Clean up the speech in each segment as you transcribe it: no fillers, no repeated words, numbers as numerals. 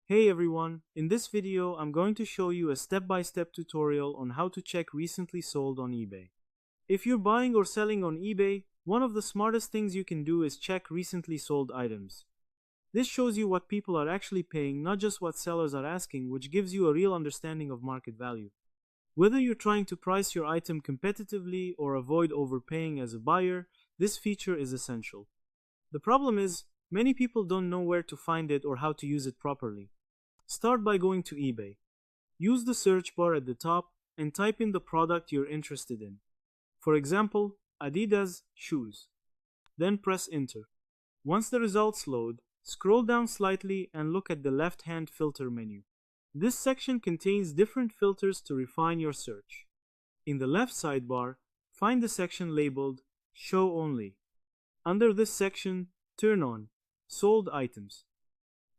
Hey everyone, in this video I'm going to show you a step-by-step tutorial on how to check recently sold on eBay. If you're buying or selling on eBay, one of the smartest things you can do is check recently sold items. This shows you what people are actually paying, not just what sellers are asking, which gives you a real understanding of market value. Whether you're trying to price your item competitively or avoid overpaying as a buyer, this feature is essential. The problem is, many people don't know where to find it or how to use it properly. Start by going to eBay. Use the search bar at the top and type in the product you're interested in. For example, Adidas shoes. Then press enter. Once the results load, scroll down slightly and look at the left-hand filter menu. This section contains different filters to refine your search. In the left sidebar, find the section labeled Show Only. Under this section, turn on Sold Items.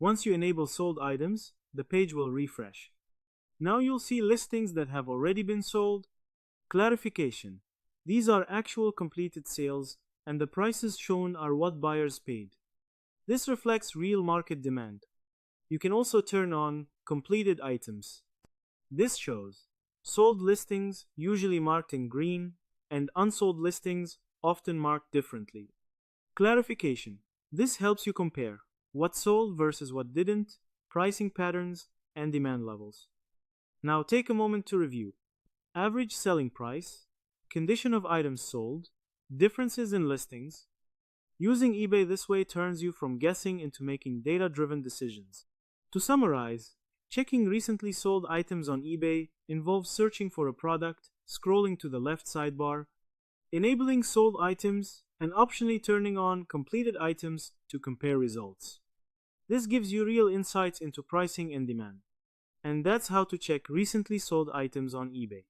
Once you enable sold items, the page will refresh. Now you'll see listings that have already been sold. Clarification: these are actual completed sales, and the prices shown are what buyers paid. This reflects real market demand. You can also turn on completed items. This shows sold listings, usually marked in green, and unsold listings, often marked differently. Clarification: this helps you compare what sold versus what didn't, pricing patterns, and demand levels. Now take a moment to review. Average selling price, condition of items sold, differences in listings. Using eBay this way turns you from guessing into making data-driven decisions. To summarize, checking recently sold items on eBay involves searching for a product, scrolling to the left sidebar, enabling sold items, and optionally turning on completed items to compare results. This gives you real insights into pricing and demand. And that's how to check recently sold items on eBay.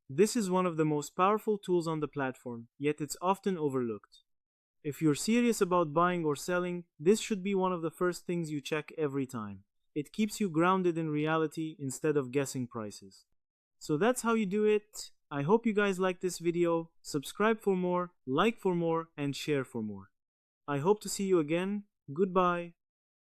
This is one of the most powerful tools on the platform, yet it's often overlooked. If you're serious about buying or selling, this should be one of the first things you check every time. It keeps you grounded in reality instead of guessing prices. So that's how you do it. I hope you guys liked this video. Subscribe for more, like for more, and share for more. I hope to see you again. Goodbye.